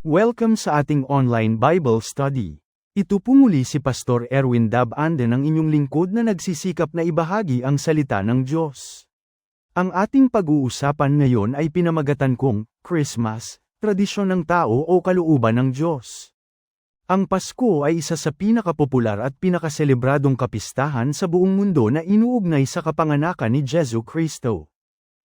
Welcome sa ating online Bible study. Ito po muli si Pastor Erwin Dab Anden ang inyong lingkod na nagsisikap na ibahagi ang salita ng Diyos. Ang ating pag-uusapan ngayon ay pinamagatan kong Christmas, tradisyon ng tao o kalooban ng Diyos. Ang Pasko ay isa sa pinakapopular at pinakaselebradong kapistahan sa buong mundo na inuugnay sa kapanganakan ni Jesu Kristo.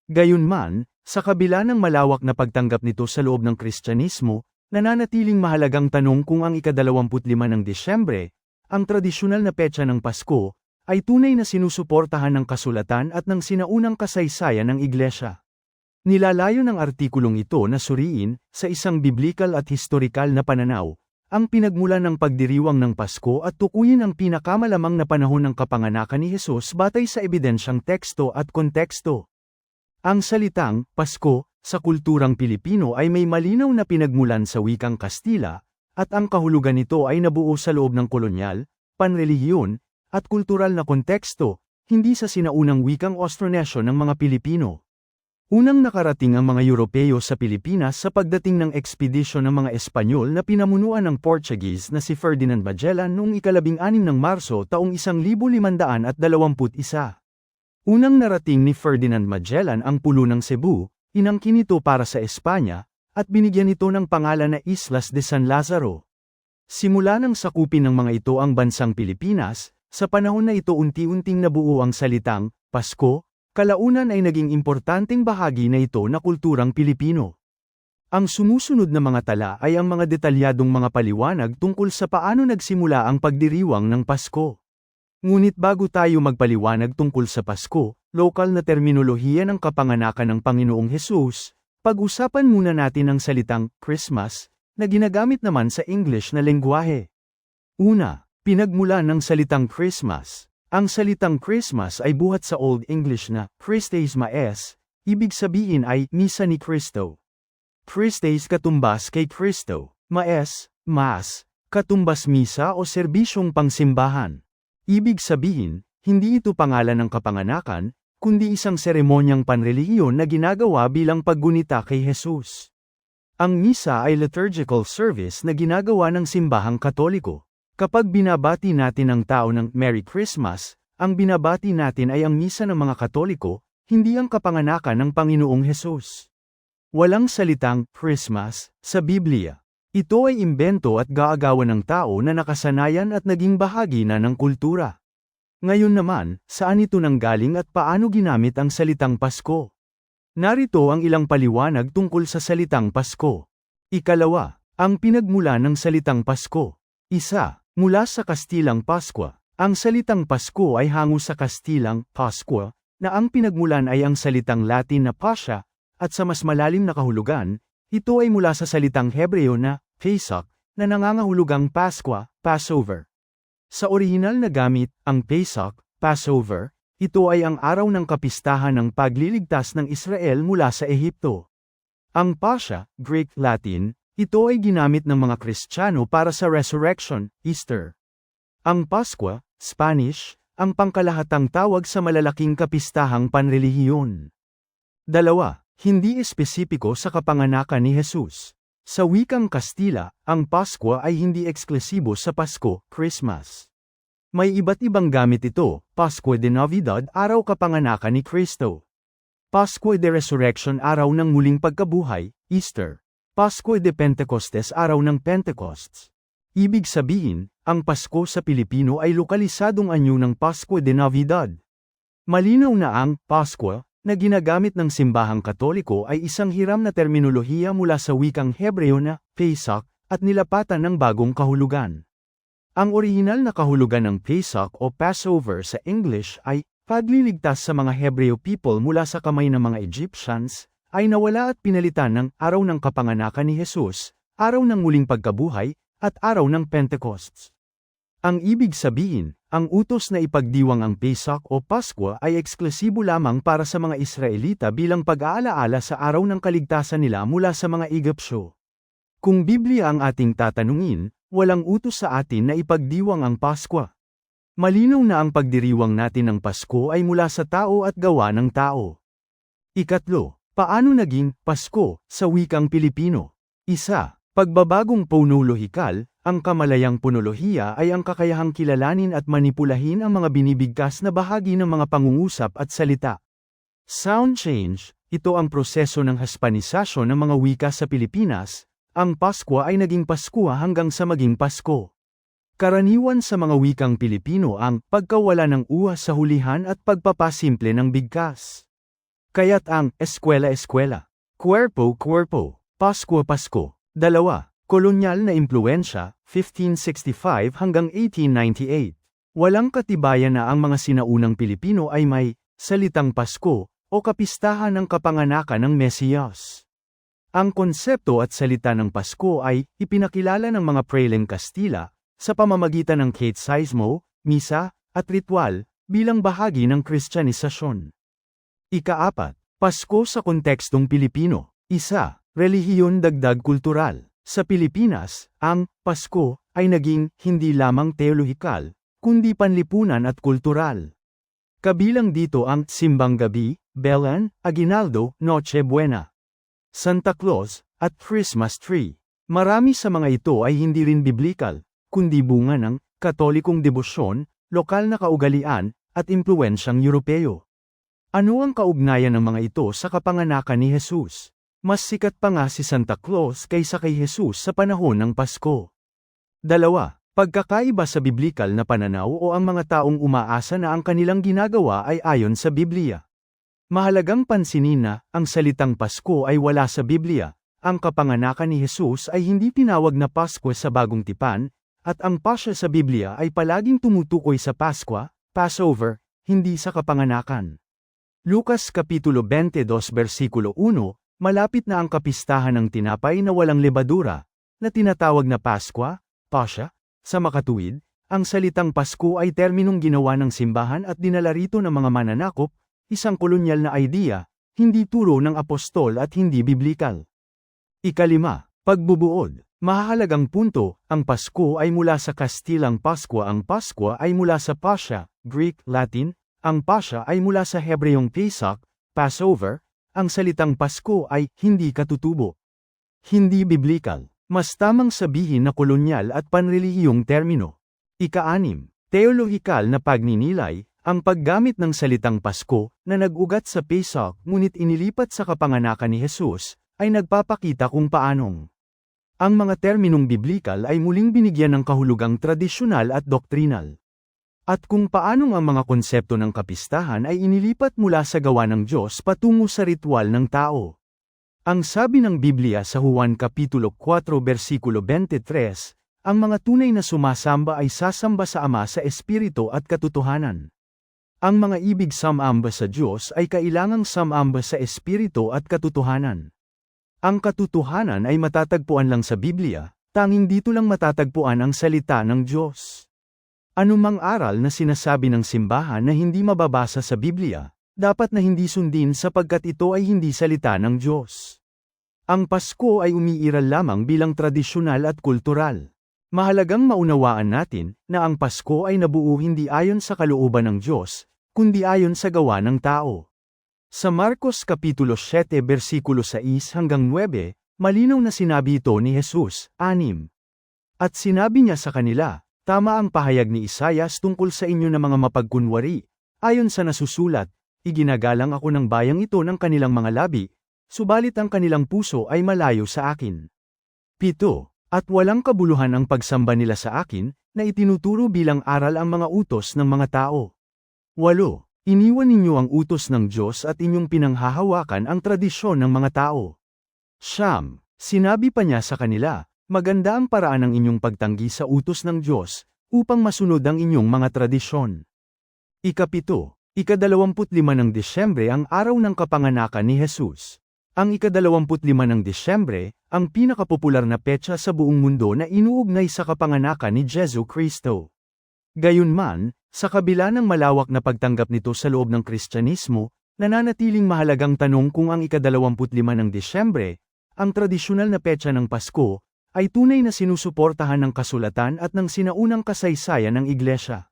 Gayunman, sa kabila ng malawak na pagtanggap nito sa loob ng Kristyanismo, nananatiling mahalagang tanong kung ang ika-25 ng Disyembre, ang tradisyonal na petsa ng Pasko, ay tunay na sinusuportahan ng kasulatan at ng sinaunang kasaysayan ng Iglesia. Nilalayo ng artikulong ito na suriin, sa isang biblikal at historikal na pananaw, ang pinagmulan ng pagdiriwang ng Pasko at tukuyin ang pinakamalamang na panahon ng kapanganakan ni Jesus batay sa ebidensyang teksto at konteksto. Ang salitang Pasko sa kulturang Pilipino ay may malinaw na pinagmulan sa wikang Kastila, at ang kahulugan nito ay nabuo sa loob ng kolonyal, panrelihiyon, at kultural na konteksto, hindi sa sinaunang wikang Austronesyo ng mga Pilipino. Unang nakarating ang mga Europeo sa Pilipinas sa pagdating ng ekspedisyon ng mga Espanyol na pinamunuan ng Portuguese na si Ferdinand Magellan noong ika-16 ng Marso taong 1521. Unang narating ni Ferdinand Magellan ang pulo ng Cebu, inangkin ito para sa Espanya, at binigyan ito ng pangalan na Islas de San Lazaro. Simula nang sakupin ng mga ito ang bansang Pilipinas, sa panahon na ito unti-unting nabuo ang salitang Pasko, kalaunan ay naging importanteng bahagi na ito na kulturang Pilipino. Ang sumusunod na mga tala ay ang mga detalyadong mga paliwanag tungkol sa paano nagsimula ang pagdiriwang ng Pasko. Ngunit bago tayo magpaliwanag tungkol sa Pasko, lokal na terminolohiya ng kapanganakan ng Panginoong Hesus, pag-usapan muna natin ang salitang Christmas, na ginagamit naman sa English na lengguwahe. Una, pinagmulan ng salitang Christmas. Ang salitang Christmas ay buhat sa Old English na Christes Maes, ibig sabihin ay Misa ni Kristo. Christes katumbas kay Kristo, Maes, Mass, katumbas misa o serbisyong pangsimbahan. Ibig sabihin, hindi ito pangalan ng kapanganakan, kundi isang seremonyang panrelihiyon na ginagawa bilang paggunita kay Jesus. Ang misa ay liturgical service na ginagawa ng simbahang Katoliko. Kapag binabati natin ang tao ng Merry Christmas, ang binabati natin ay ang misa ng mga Katoliko, hindi ang kapanganakan ng Panginoong Jesus. Walang salitang Christmas sa Biblia. Ito ay imbento at gaagawan ng tao na nakasanayan at naging bahagi na ng kultura. Ngayon naman, saan ito nanggaling at paano ginamit ang salitang Pasko? Narito ang ilang paliwanag tungkol sa salitang Pasko. Ikalawa, ang pinagmulan ng salitang Pasko. Isa, mula sa Kastilang Paskwa. Ang salitang Pasko ay hango sa Kastilang Pasqua, na ang pinagmulan ay ang salitang Latin na Pascha, at sa mas malalim na kahulugan, ito ay mula sa salitang Hebreo na Pesach, na nangangahulugang Paskwa, Passover. Sa orihinal na gamit, ang Pesach, Passover, ito ay ang araw ng kapistahan ng pagliligtas ng Israel mula sa Ehipto. Ang Pascha, Greek Latin, ito ay ginamit ng mga Kristiyano para sa Resurrection, Easter. Ang Paskwa, Spanish, ang pangkalahatang tawag sa malalaking kapistahang panrelihiyon. Dalawa, hindi espesipiko sa kapanganakan ni Jesus. Sa wikang Kastila, ang Paskwa ay hindi eksklusibo sa Pasko, Christmas. May iba't ibang gamit ito, Pascua de Navidad, araw kapanganakan ni Kristo. Pascua de Resurrection, araw ng muling pagkabuhay, Easter. Pascua de Pentecostes, araw ng Pentecosts. Ibig sabihin, ang Pasko sa Pilipino ay lokalisadong anyo ng Pascua de Navidad. Malinaw na ang Paskwa, na ginagamit ng simbahang Katoliko ay isang hiram na terminolohiya mula sa wikang Hebreo na Pesach at nilapatan ng bagong kahulugan. Ang orihinal na kahulugan ng Pesach o Passover sa English ay pagliligtas sa mga Hebreo people mula sa kamay ng mga Egyptians, ay nawala at pinalitan ng araw ng kapanganakan ni Jesus, araw ng muling pagkabuhay, at araw ng Pentecosts. Ang ibig sabihin, ang utos na ipagdiwang ang Pesach o Paskwa ay eksklusibo lamang para sa mga Israelita bilang pag-aalaala sa araw ng kaligtasan nila mula sa mga Ehipsyo. Kung Biblia ang ating tatanungin, walang utos sa atin na ipagdiwang ang Paskwa. Malinaw na ang pagdiriwang natin ng Pasko ay mula sa tao at gawa ng tao. Ikatlo, paano naging Pasko sa wikang Pilipino? Isa, Pagbabagong ponolohikal, ang kamalayang ponolohiya ay ang kakayahang kilalanin at manipulahin ang mga binibigkas na bahagi ng mga pangungusap at salita. Sound change, ito ang proseso ng Hispanisasyon ng mga wika sa Pilipinas. Ang Paskwa ay naging Paskwa hanggang sa maging Pasko. Karaniwan sa mga wikang Pilipino ang pagkawala ng uha sa hulihan at pagpapasimple ng bigkas. Kaya't ang eskwela-eskwela, kuwerpo-kuwerpo, Paskwa-Pasko. 2. Kolonyal na impluwensya, 1565 hanggang 1898. Walang katibayan na ang mga sinaunang Pilipino ay may salitang Pasko o kapistahan ng kapanganakan ng Mesiyas. Ang konsepto at salita ng Pasko ay ipinakilala ng mga preleng Kastila sa pamamagitan ng katekismo, misa, at ritual bilang bahagi ng Kristyanisasyon. Ika-4. Pasko sa kontekstong Pilipino. 1. Relihiyon dagdag kultural. Sa Pilipinas, ang Pasko ay naging hindi lamang teolohikal, kundi panlipunan at kultural. Kabilang dito ang Simbang Gabi, Belen, Aguinaldo, Noche Buena, Santa Claus, at Christmas Tree. Marami sa mga ito ay hindi rin biblikal, kundi bunga ng Katolikong debosyon, lokal na kaugalian, at impluwensyang Europeo. Ano ang kaugnayan ng mga ito sa kapanganakan ni Jesus? Mas sikat pa nga si Santa Claus kaysa kay Jesus sa panahon ng Pasko. 2. Pagkakaiba sa biblikal na pananaw o ang mga taong umaasa na ang kanilang ginagawa ay ayon sa Biblia. Mahalagang pansinin na, ang salitang Pasko ay wala sa Biblia, ang kapanganakan ni Jesus ay hindi tinawag na Pasko sa Bagong Tipan, at ang Pasya sa Biblia ay palaging tumutukoy sa Paskwa, Passover, hindi sa kapanganakan. Lucas Kapitulo 22 versikulo 1, malapit na ang kapistahan ng tinapay na walang lebadura, na tinatawag na Paskwa, Pasya. Sa makatuwid, ang salitang Pasko ay terminong ginawa ng simbahan at dinala rito ng mga mananakop, isang kolonyal na idea, hindi turo ng apostol at hindi biblikal. 5. Pagbubuod. Mahahalagang punto, ang Pasko ay mula sa Kastilang Paskwa. Ang Paskwa ay mula sa Pasya, Greek, Latin. Ang Pasya ay mula sa Hebreyong Pesach, Passover. Ang salitang Pasko ay hindi katutubo. Hindi biblikal. Mas tamang sabihin na kolonyal at panrelihiyong termino. 6. Teolohikal na pagninilay, ang paggamit ng salitang Pasko na nag-ugat sa Pesach ngunit inilipat sa kapanganakan ni Jesus, ay nagpapakita kung paanong ang mga terminong biblikal ay muling binigyan ng kahulugang tradisyonal at doktrinal. At kung paanong ang mga konsepto ng kapistahan ay inilipat mula sa gawa ng Diyos patungo sa ritual ng tao. Ang sabi ng Biblia sa Juan Kapitulo 4 versikulo 23, ang mga tunay na sumasamba ay sasamba sa Ama sa Espiritu at katotohanan. Ang mga ibig sumamba sa Diyos ay kailangang sumamba sa Espiritu at katotohanan. Ang katotohanan ay matatagpuan lang sa Biblia, tanging dito lang matatagpuan ang salita ng Diyos. Anumang aral na sinasabi ng simbahan na hindi mababasa sa Biblia, dapat na hindi sundin sapagkat ito ay hindi salita ng Diyos. Ang Pasko ay umiiral lamang bilang tradisyonal at kultural. Mahalagang maunawaan natin na ang Pasko ay nabuo hindi ayon sa kalooban ng Diyos, kundi ayon sa gawa ng tao. Sa Marcos Kapitulo 7 versikulo 6 hanggang 9, malinaw na sinabi ito ni Jesus, 6. At sinabi niya sa kanila, tama ang pahayag ni Isayas tungkol sa inyo na mga mapagkunwari, ayon sa nasusulat, iginagalang ako ng bayang ito ng kanilang mga labi, subalit ang kanilang puso ay malayo sa akin. 7. At walang kabuluhan ang pagsamba nila sa akin, na itinuturo bilang aral ang mga utos ng mga tao. 8. Iniwan ninyo ang utos ng Diyos at inyong pinanghahawakan ang tradisyon ng mga tao. 9. Sinabi pa niya sa kanila, maganda ang paraan ng inyong pagtanggi sa utos ng Diyos, upang masunod ang inyong mga tradisyon. 7. Ika-25 ng Disyembre ang araw ng kapanganakan ni Jesus. Ang ika-25 ng Disyembre, ang pinakapopular na petsa sa buong mundo na inuugnay sa kapanganakan ni Jesu Kristo. Gayunman, sa kabila ng malawak na pagtanggap nito sa loob ng Kristyanismo, nananatiling mahalagang tanong kung ang ika-25 ng Disyembre, ang tradisyonal na petsa ng Pasko, ay tunay na sinusuportahan ng kasulatan at ng sinaunang kasaysayan ng Iglesia.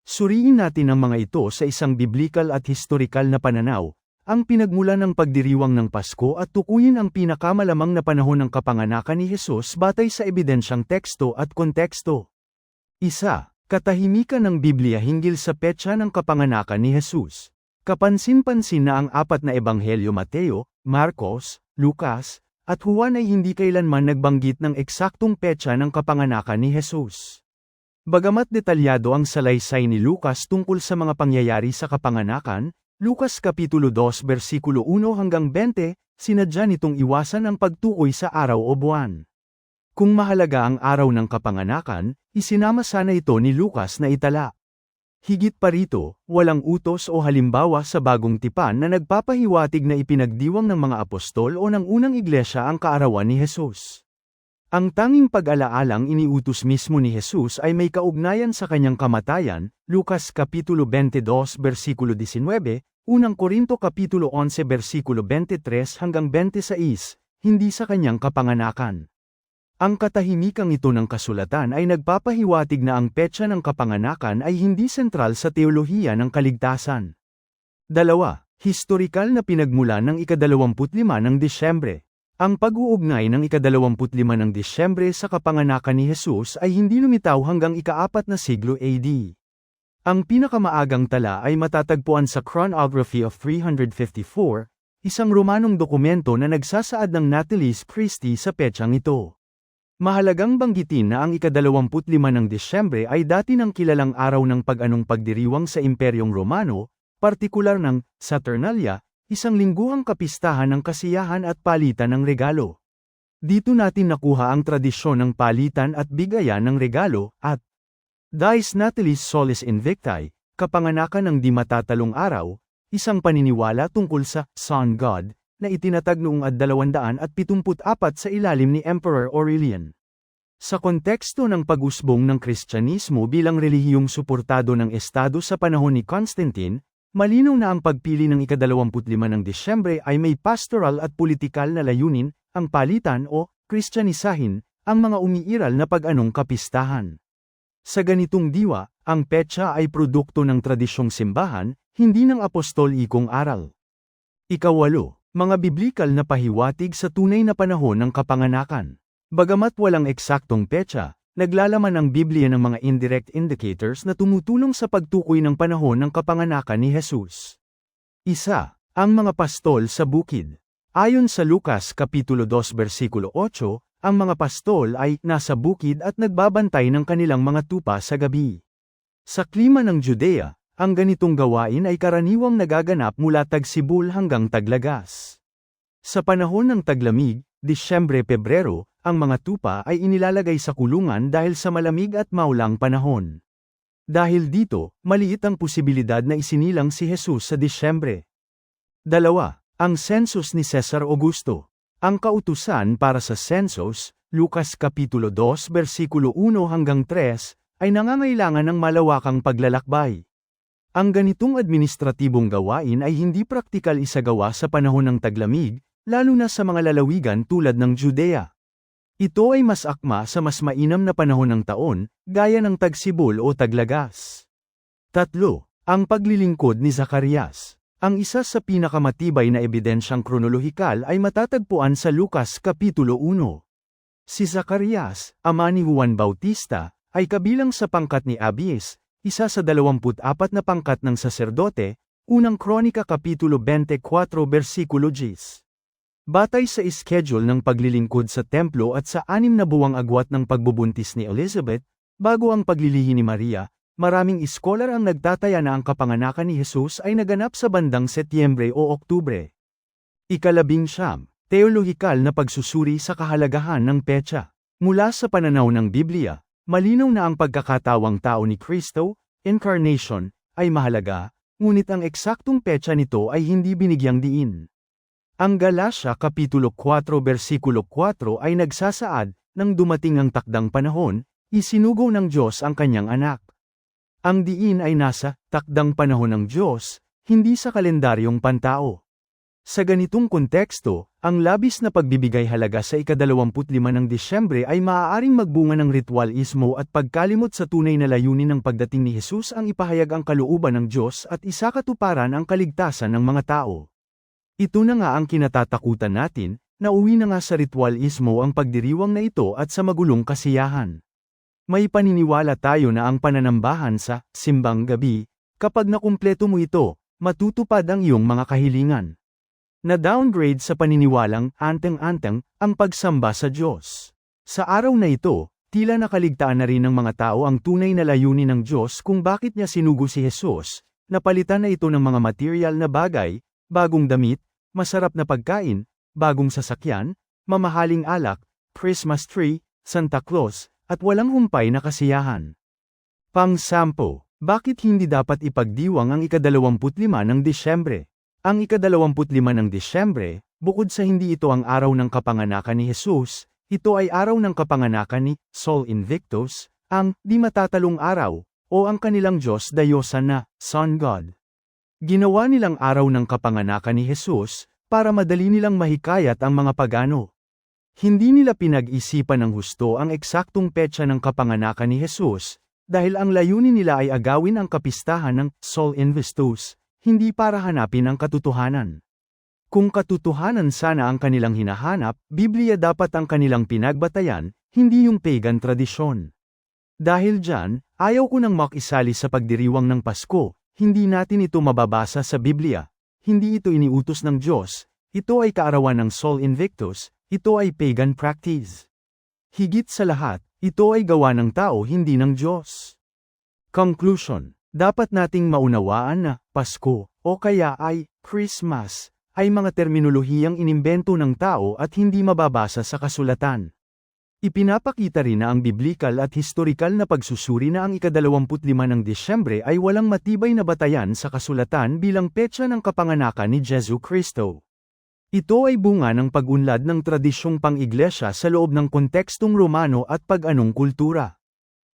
Suriin natin ang mga ito sa isang biblikal at historikal na pananaw, ang pinagmulan ng pagdiriwang ng Pasko at tukuyin ang pinakamalamang na panahon ng kapanganakan ni Jesus batay sa ebidensyang teksto at konteksto. Isa, katahimikan ng Biblia hinggil sa petsa ng kapanganakan ni Jesus. Kapansin-pansin na ang apat na ebanghelyo Mateo, Marcos, Lucas, at Juan ay hindi kailanman nagbanggit ng eksaktong petsa ng kapanganakan ni Jesus. Bagamat detalyado ang salaysay ni Lucas tungkol sa mga pangyayari sa kapanganakan, Lucas Kapitulo 2 versikulo 1 hanggang 20, sinadya nitong iwasan ang pagtukoy sa araw o buwan. Kung mahalaga ang araw ng kapanganakan, isinama sana ito ni Lucas na itala. Higit pa rito, walang utos o halimbawa sa bagong tipan na nagpapahiwatig na ipinagdiwang ng mga apostol o ng unang iglesia ang kaarawan ni Jesus. Ang tanging pag-alaalang iniutos mismo ni Jesus ay may kaugnayan sa kanyang kamatayan, Lucas Kapitulo 22 versikulo 19, unang Korinto Kapitulo 11 versikulo 23 hanggang 26, hindi sa kanyang kapanganakan. Ang katahimikang ito ng kasulatan ay nagpapahiwatig na ang petsa ng kapanganakan ay hindi sentral sa teolohiya ng kaligtasan. 2. Historikal na pinagmulan ng ika-25 ng Disyembre. Ang pag-uugnay ng ika-25 ng Disyembre sa kapanganakan ni Jesus ay hindi lumitaw hanggang ika-4 na siglo AD. Ang pinakamaagang tala ay matatagpuan sa Chronography of 354, isang Romanong dokumento na nagsasaad ng Natalis Christi sa petsang ito. Mahalagang banggitin na ang ika-25 ng Disyembre ay dati ng kilalang araw ng pag-anong pagdiriwang sa Imperyong Romano, partikular ng Saturnalia, isang lingguhang kapistahan ng kasiyahan at palitan ng regalo. Dito natin nakuha ang tradisyon ng palitan at bigayan ng regalo, at Dies Natalis Solis Invicti, kapanganakan ng di matatalong araw, isang paniniwala tungkol sa Sun God, na itinatag noong 274 sa ilalim ni Emperor Aurelian. Sa konteksto ng pag-usbong ng Kristyanismo bilang relihiyong suportado ng Estado sa panahon ni Constantine, malinaw na ang pagpili ng ika-25 ng Disyembre ay may pastoral at politikal na layunin, ang palitan o Kristyanisahin, ang mga umiiral na pag-anong kapistahan. Sa ganitong diwa, ang petsa ay produkto ng tradisyong simbahan, hindi ng apostolikong aral. Ika-8. Mga biblikal na pahiwatig sa tunay na panahon ng kapanganakan. Bagamat walang eksaktong petsa, naglalaman ang Biblia ng mga indirect indicators na tumutulong sa pagtukoy ng panahon ng kapanganakan ni Jesus. Isa, ang mga pastol sa bukid. Ayon sa Lucas Kapitulo 2 versikulo 8, ang mga pastol ay nasa bukid at nagbabantay ng kanilang mga tupa sa gabi. Sa klima ng Judea, ang ganitong gawain ay karaniwang nagaganap mula Tagsibul hanggang Taglagas. Sa panahon ng taglamig, Disyembre-Pebrero, ang mga tupa ay inilalagay sa kulungan dahil sa malamig at maulang panahon. Dahil dito, maliit ang posibilidad na isinilang si Jesus sa Disyembre. 2. Ang sensus ni Cesar Augusto. Ang kautusan para sa sensus, Lucas Kapitulo 2 versikulo 1 hanggang 3, ay nangangailangan ng malawakang paglalakbay. Ang ganitong administratibong gawain ay hindi praktikal isagawa sa panahon ng taglamig, lalo na sa mga lalawigan tulad ng Judea. Ito ay mas akma sa mas mainam na panahon ng taon, gaya ng Tagsibol o Taglagas. 3. Ang paglilingkod ni Zacarias. Ang isa sa pinakamatibay na ebidensyang kronolohikal ay matatagpuan sa Lucas Kapitulo 1. Si Zacarias, ama ni Juan Bautista, ay kabilang sa pangkat ni Abies, isa sa 24 na pangkat ng saserdote, unang Kronika Kapitulo 24 versikulo 10. Batay sa schedule ng paglilingkod sa templo at sa 6 na buwang agwat ng pagbubuntis ni Elizabeth, bago ang paglilihi ni Maria, maraming iskolar ang nagtataya na ang kapanganakan ni Jesus ay naganap sa bandang Setyembre o Oktubre. Ika-11, teolohikal na pagsusuri sa kahalagahan ng petsa. Mula sa pananaw ng Biblia, malinaw na ang pagkakatawang tao ni Kristo, incarnation, ay mahalaga, ngunit ang eksaktong petsa nito ay hindi binigyang diin. Ang Galasya Kapitulo 4 versikulo 4 ay nagsasaad, nang dumating ang takdang panahon, isinugo ng Diyos ang kanyang anak. Ang diin ay nasa takdang panahon ng Diyos, hindi sa kalendaryong pantao. Sa ganitong konteksto, ang labis na pagbibigay halaga sa ika-25 ng Disyembre ay maaaring magbunga ng ritualismo at pagkalimot sa tunay na layunin ng pagdating ni Jesus ang ipahayag ang kalooban ng Diyos at isakatuparan ang kaligtasan ng mga tao. Ito na nga ang kinatatakutan natin, nauwi na nga sa ritualismo ang pagdiriwang na ito at sa magulong kasiyahan. May paniniwala tayo na ang pananambahan sa simbang gabi, kapag nakumpleto mo ito, matutupad ang iyong mga kahilingan. Na-downgrade sa paniniwalang anteng-anteng ang pagsamba sa Diyos. Sa araw na ito, tila nakaligtaan na rin ng mga tao ang tunay na layunin ng Diyos kung bakit niya sinugo si Jesus, napalitan na ito ng mga material na bagay, bagong damit, masarap na pagkain, bagong sasakyan, mamahaling alak, Christmas tree, Santa Claus, at walang humpay na kasiyahan. Pang-sampo, bakit hindi dapat ipagdiwang ang ika-25 ng Disyembre? Ang ika-25 ng Disyembre, bukod sa hindi ito ang araw ng kapanganakan ni Jesus, ito ay araw ng kapanganakan ni Sol Invictus, ang di matatalong araw, o ang kanilang Diyos Dayosan na Sun God. Ginawa nilang araw ng kapanganakan ni Jesus, para madali nilang mahikayat ang mga pagano. Hindi nila pinag-isipan ng husto ang eksaktong petsa ng kapanganakan ni Jesus, dahil ang layunin nila ay agawin ang kapistahan ng Sol Invictus, hindi para hanapin ang katotohanan. Kung katotohanan sana ang kanilang hinahanap, Biblia dapat ang kanilang pinagbatayan, hindi yung pagan tradisyon. Dahil dyan, ayaw ko nang makisali sa pagdiriwang ng Pasko, hindi natin ito mababasa sa Biblia. Hindi ito iniutos ng Diyos, ito ay kaarawan ng Sol Invictus, ito ay pagan practice. Higit sa lahat, ito ay gawa ng tao hindi ng Diyos. Conclusion. Dapat nating maunawaan na Pasko, o kaya ay Christmas, ay mga terminolohiyang inimbento ng tao at hindi mababasa sa kasulatan. Ipinapakita rin na ang biblikal at historikal na pagsusuri na ang ika-25 ng Disyembre ay walang matibay na batayan sa kasulatan bilang petsa ng kapanganakan ni Jesu Kristo. Ito ay bunga ng pag-unlad ng tradisyong pang-iglesia sa loob ng kontekstong Romano at pag-anong kultura.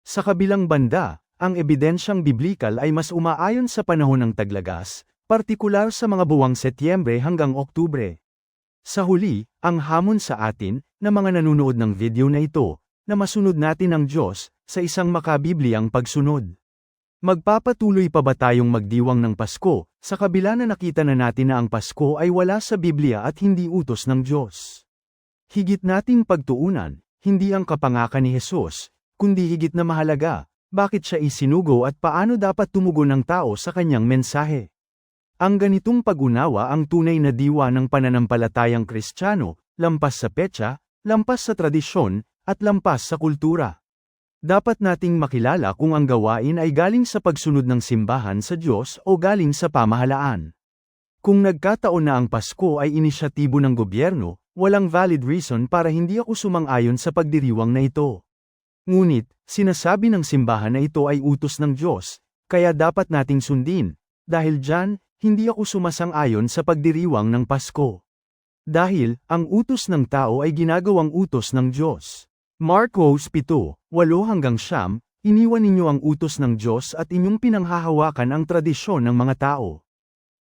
Sa kabilang banda, ang ebidensyang biblikal ay mas umaayon sa panahon ng taglagas, partikular sa mga buwang Setyembre hanggang Oktubre. Sa huli, ang hamon sa atin, na mga nanunood ng video na ito, na masunod natin ang Diyos, sa isang makabibliyang pagsunod. Magpapatuloy pa ba tayong magdiwang ng Pasko, sa kabila na nakita na natin na ang Pasko ay wala sa Biblia at hindi utos ng Diyos? Higit nating pagtuunan, hindi ang kapanganakan ni Jesus, kundi higit na mahalaga, bakit siya isinugo at paano dapat tumugon ng tao sa kanyang mensahe. Ang ganitong pag-unawa ang tunay na diwa ng pananampalatayang Kristiyano, lampas sa petsa, lampas sa tradisyon, at lampas sa kultura. Dapat nating makilala kung ang gawain ay galing sa pagsunod ng simbahan sa Diyos o galing sa pamahalaan. Kung nagkataon na ang Pasko ay inisyatibo ng gobyerno, walang valid reason para hindi ako sumang-ayon sa pagdiriwang na ito. Ngunit, sinasabi ng simbahan na ito ay utos ng Diyos, kaya dapat nating sundin. Dahil dyan, hindi ako sumasang-ayon sa pagdiriwang ng Pasko. Dahil, ang utos ng tao ay ginagawang utos ng Diyos. Marcos 7:8-9, iniwan ninyo ang utos ng Diyos at inyong pinanghahawakan ang tradisyon ng mga tao.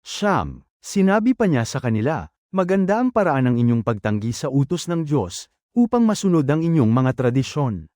9, sinabi pa niya sa kanila, maganda ang paraan ng inyong pagtanggi sa utos ng Diyos, upang masunod ang inyong mga tradisyon.